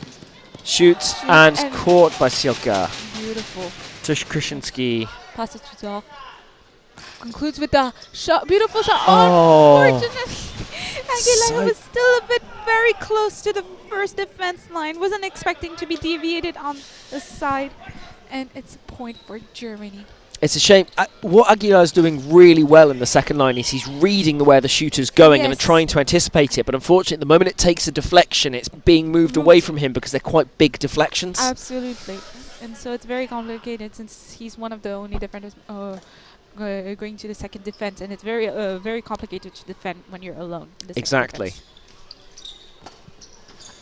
Shoots and caught by Silka. Beautiful. To Krasinski. Passes to Zach. Concludes with the shot. Beautiful shot. Oh. Unfortunately, Aguilar was still a bit very close to the first defense line. Wasn't expecting to be deviated on the side. And it's a point for Germany. It's a shame. What Aguilar is doing really well in the second line is he's reading where the shooter's going and trying to anticipate it. But unfortunately, the moment it takes a deflection, it's being moved away from him because they're quite big deflections. Absolutely. And so it's very complicated since he's one of the only defenders going to the second defense. And it's very very complicated to defend when you're alone. Exactly.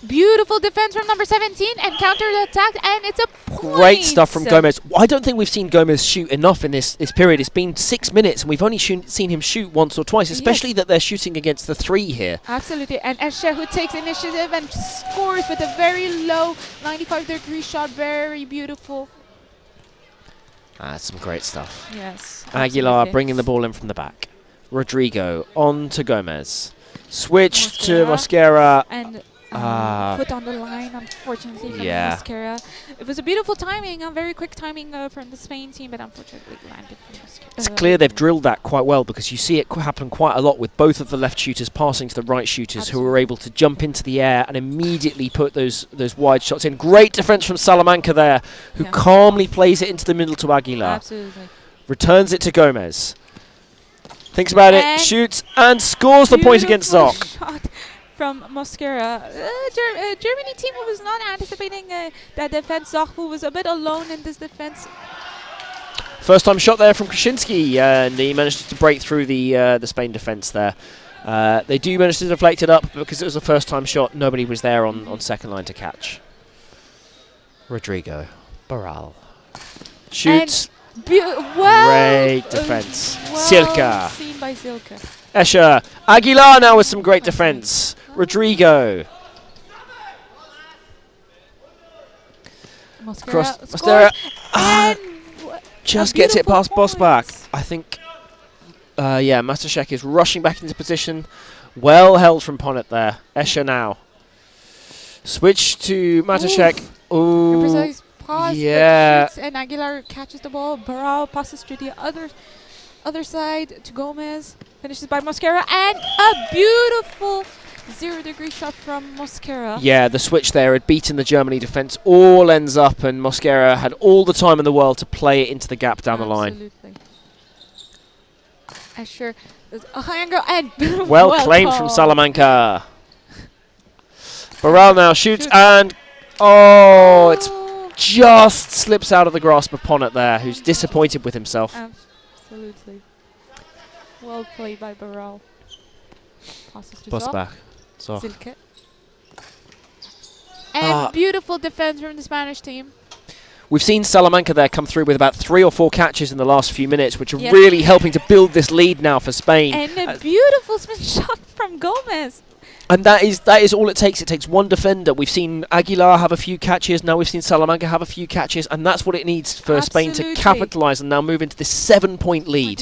Beautiful defense from number 17 and counter-attack, and it's a point. Great stuff from Gomez. I don't think we've seen Gomez shoot enough in this period. It's been 6 minutes, and we've only seen him shoot once or twice, especially that they're shooting against the 3 here. Absolutely, and Esche, who takes initiative and scores with a very low 95-degree shot. Very beautiful. That's some great stuff. Yes. Aguilar bringing the ball in from the back. Rodrigo on to Gomez. Switch to Mosquera. And foot on the line, unfortunately, from Mosquera. It was a beautiful timing, a very quick timing from the Spain team, but unfortunately landed from Mosquera. It's clear they've drilled that quite well because you see it happen quite a lot with both of the left shooters passing to the right shooters who are able to jump into the air and immediately put those wide shots in. Great defense from Salamanca there, who calmly plays it into the middle to Aguilar. Absolutely. Returns it to Gomez. Thinks about it, shoots, and scores the point against Zoc. From Mosquera. Germany team was not anticipating that defense. Zoc was a bit alone in this defense. First time shot there from Krasinski, and he managed to break through the Spain defense there. They do manage to deflect it up because it was a first time shot. Nobody was there on second line to catch. Rodrigo Barral shoots. Great defense. Well seen by Silka. Escher. Aguilar now with some great defense. Rodrigo. Mosquera. Just gets it past Bosbach. I think, Matuszek is rushing back into position. Well held from Ponnet there. Escher now. Switch to Matuszek. Ooh. Precise pass. Yeah. And Aguilar catches the ball. Barral passes to the other side to Gomez. Finishes by Mosquera. And a beautiful 0-degree shot from Mosquera. Yeah, the switch there had beaten the Germany defence. All ends up, and Mosquera had all the time in the world to play it into the gap down the line. Sure. A high angle and well claimed from Salamanca. Barral now shoots and it's just slips out of the grasp of Ponnet there, who's disappointed with himself. Absolutely. Well played by Barral. Passes to Bosbach. Silke. And beautiful defense from the Spanish team. We've seen Salamanca there come through with about 3 or 4 catches in the last few minutes, which are really helping to build this lead now for Spain. And a beautiful spin shot from Gomez. And that is all it takes. It takes one defender. We've seen Aguilar have a few catches. Now we've seen Salamanca have a few catches. And that's what it needs for Spain to capitalise and now move into this 7-point lead.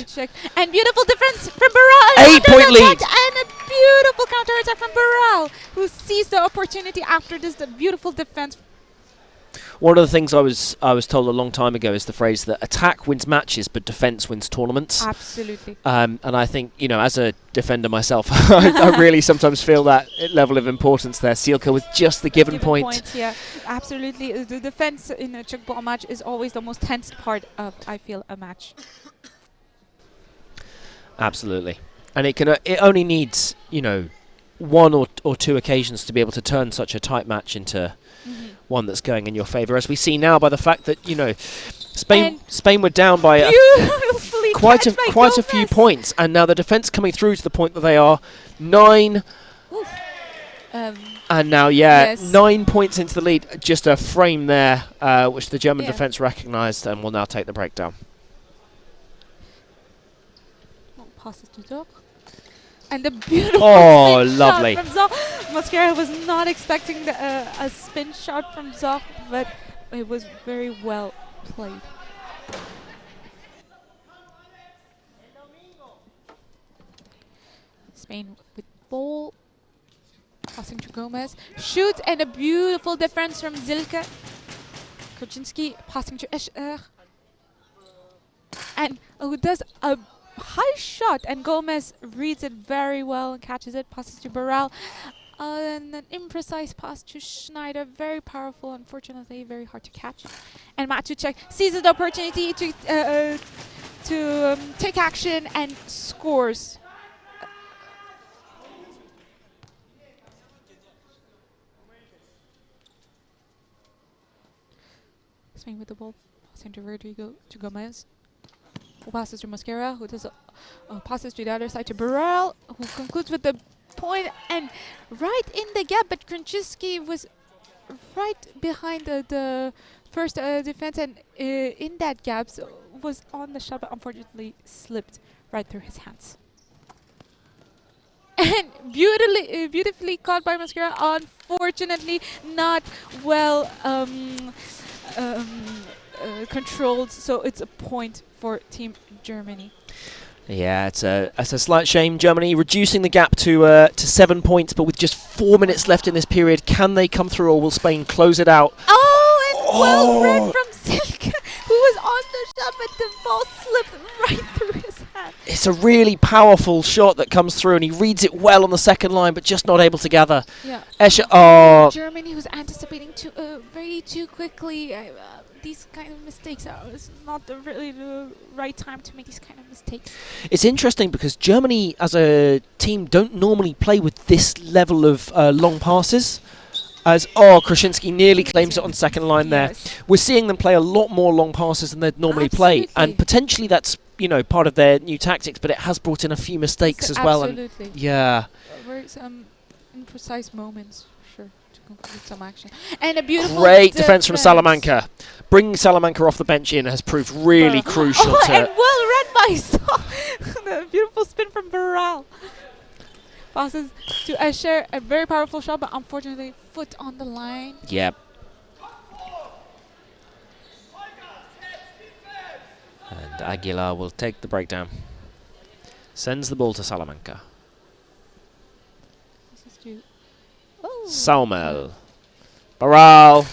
And beautiful defense from Barral. 8-point lead. And a beautiful counter-attack from Barral, who sees the opportunity after this beautiful defense. One of the things I was told a long time ago is the phrase that attack wins matches, but defence wins tournaments. Absolutely. And I think, as a defender myself, I really sometimes feel that level of importance there. Silke with just the given point. Yeah, absolutely. The defence in a Tchoukball match is always the most tense part of, I feel, a match. Absolutely. And it only needs, 1 or 2 occasions to be able to turn such a tight match into one that's going in your favour, as we see now by the fact that Spain were down by quite a few points, and now the defence coming through to the point that they are 9. And now 9 points into the lead, just a frame there, which the German defence recognised and will now take the breakdown. Passes to Zoc. And the beautiful lovely. shot from Zoc. Mosquera was not expecting a spin shot from Zoc, but it was very well played. Spain with ball, passing to Gomez, shoots, and a beautiful defense from Zilke. Korczynski passing to Escher, and who does a high shot, and Gomez reads it very well and catches it, passes to Barral, and an imprecise pass to Schneider, very powerful, unfortunately very hard to catch. And Matuszek seizes the opportunity to take action and scores. Spain with the ball, passing to Rodrigo, to Gomez, who passes to Mosquera, who does passes to the other side to Burrell, who concludes with the point and right in the gap, but Korczynski was right behind the first defense, and in that gap was on the shot, but unfortunately slipped right through his hands. And beautifully caught by Mosquera, unfortunately not well controlled, so it's a point for Team Germany. Yeah, it's a slight shame. Germany reducing the gap to 7 points, but with just 4 minutes left in this period, can they come through, or will Spain close it out? Oh, and well read from Silke, who was on the shot, but the ball slipped right through his hand. It's a really powerful shot that comes through, and he reads it well on the second line, but just not able to gather. Yeah. Escher, Germany was anticipating very too quickly. These kind of mistakes it's not really the right time to make these kind of mistakes. It's interesting because Germany as a team don't normally play with this level of long passes. As Korczynski nearly claims it on second line there. We're seeing them play a lot more long passes than they'd normally play, and potentially that's part of their new tactics, but it has brought in a few mistakes as well. Absolutely. And yeah. Very some imprecise moments, sure, to conclude some action. And a beautiful great defense from Salamanca. Bringing Salamanca off the bench in has proved really crucial to... and well read by Zoc. The beautiful spin from Barral. Passes to Escher, a very powerful shot, but unfortunately foot on the line. Yep. And Aguilar will take the breakdown. Sends the ball to Salamanca. Saumel. Barral.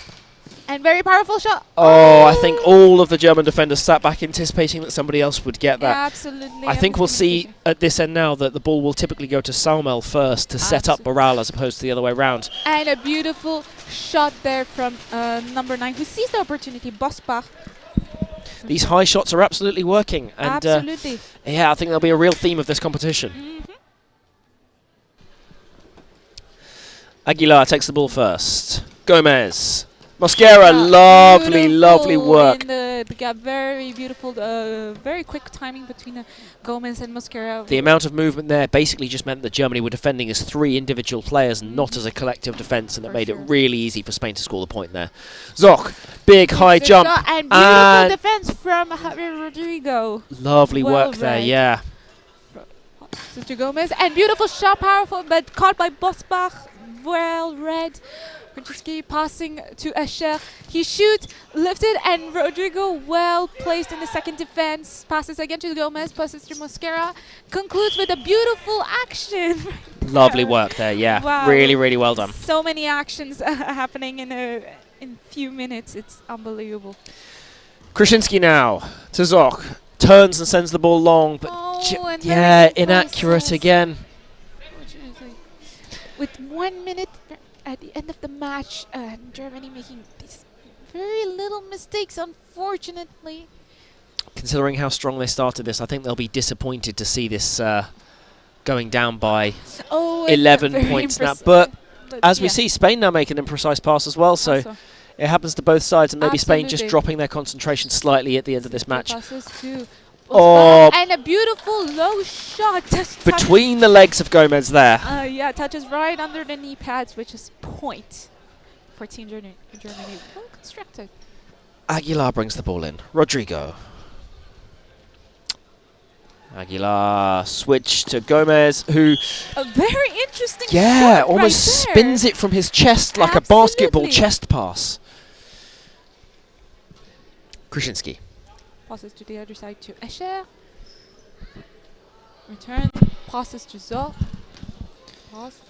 And very powerful shot. Oh, I think all of the German defenders sat back anticipating that somebody else would get that. Yeah, absolutely. I think we'll see at this end now that the ball will typically go to Saumel first to set up Barral as opposed to the other way around. And a beautiful shot there from number 9, who sees the opportunity, Bosbach. These high shots are absolutely working. And absolutely. Yeah, I think there'll be a real theme of this competition. Aguilar takes the ball first. Gomez. Mosquera, lovely work. In the gap, very beautiful, very quick timing between Gomez and Mosquera. The amount of movement there basically just meant that Germany were defending as 3 individual players, not as a collective defence, and that made it really easy for Spain to score the point there. Zoc, big high jump. And beautiful defence from Javier Rodrigo. Lovely work there, yeah. To Gomez, and beautiful shot, powerful, but caught by Bosbach. Well read. Korczynski passing to Escher. He shoots, lifted, and Rodrigo well placed in the second defense. Passes again to Gomez, passes to Mosquera. Concludes with a beautiful action. Lovely work there, yeah. Wow. Really well done. So many actions happening in few minutes. It's unbelievable. Korczynski now to Zoc. Turns and sends the ball long, but yeah, inaccurate again. With 1 minute at the end of the match, Germany making these very little mistakes, unfortunately. Considering how strong they started this, I think they'll be disappointed to see this going down by 11 points now. But as we see, Spain now make an imprecise pass as well, so it happens to both sides, and maybe Spain just dropping their concentration slightly at the end of this match. And a beautiful low shot. Between the legs of Gomez there. Yeah, touches right under the knee pads, which is point for Team Germany. Well constructed. Aguilar brings the ball in. Rodrigo. Aguilar switch to Gomez, who A very interesting yeah, shot almost right there. spins it from his chest like a Absolutely. basketball chest pass. Krasinski. Passes to the other side to Escher. Returns, passes to Zol. Pass.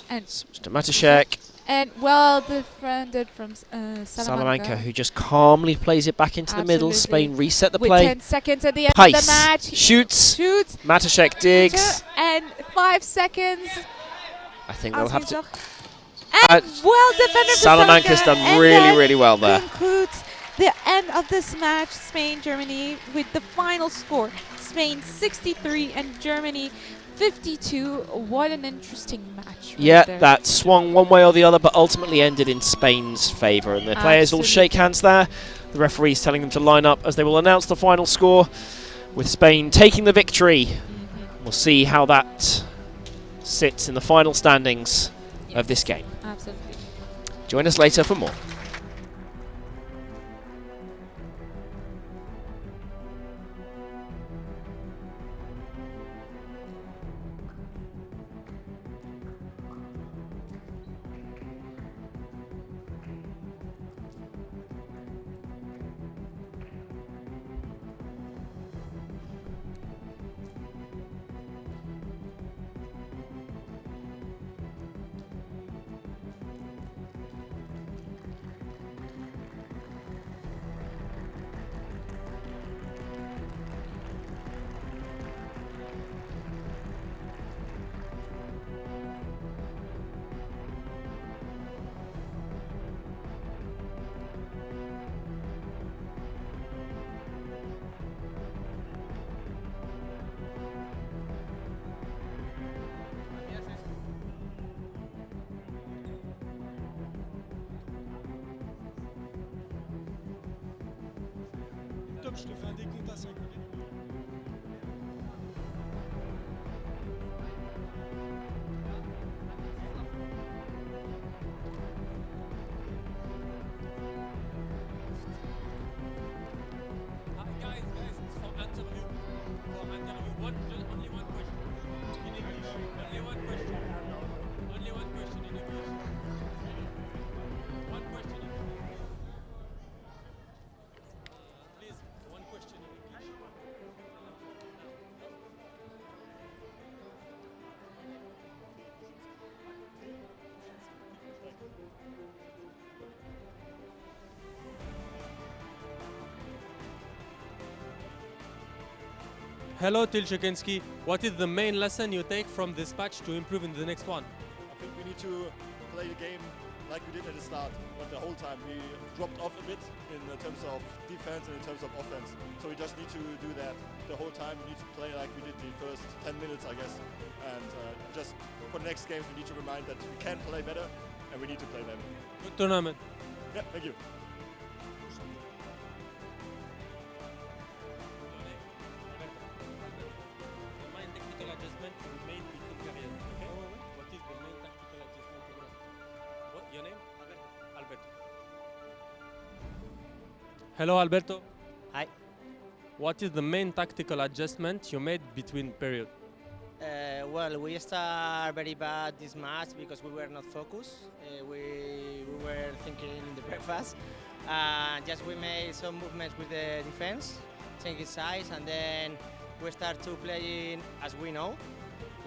And Switch to Matuszek. And well defended from Salamanca, who just calmly plays it back into the middle. Absolutely. Spain reset the With play. 10 seconds at the end of the Pace. match. Shoots. Shoots. Matuszek digs. And 5 seconds. I think they'll have to. And well defended from Salamanca's Salamanca. done really, really well there. Concludes the end of this match, Spain-Germany, with the final score. Spain 63 and Germany 52. What an interesting match. Yeah, there. that swung one way or the other, but ultimately ended in Spain's favour. And the players all shake hands there. The referee's telling them to line up as they will announce the final score, with Spain taking the victory. We'll see how that sits in the final standings of this game. Absolutely. Join us later for more. Top, je te fais un décompte à 5. Guys, it's for interview. Only one question. In English. Only one question. Only one question in English. One question in English. Please, one question in English. Hello, Tchoukball. What is the main lesson you take from this match to improve in the next one? I think we need to play the game like we did at the start, but the whole time we dropped off a bit in terms of defense and in terms of offense. So we just need to do that the whole time. We need to play like we did the first 10 minutes, I guess. And just for the next games, we need to remind that we can play better and we need to play better. Good tournament. Yeah, thank you. Adjustment you made between periods. Okay? What is the main tactical adjustment you made? What? Your name? Alberto. Hello, Alberto. Hi. What is the main tactical adjustment you made between periods? Well, we start very bad this match because we were not focused. We were thinking in the breakfast. Just we made some movements with the defense, changing size, and then we start to playing as we know.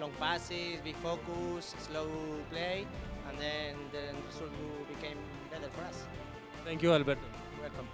Long passes, big focus, slow play, and then the result became better for us. Thank you, Alberto. Welcome.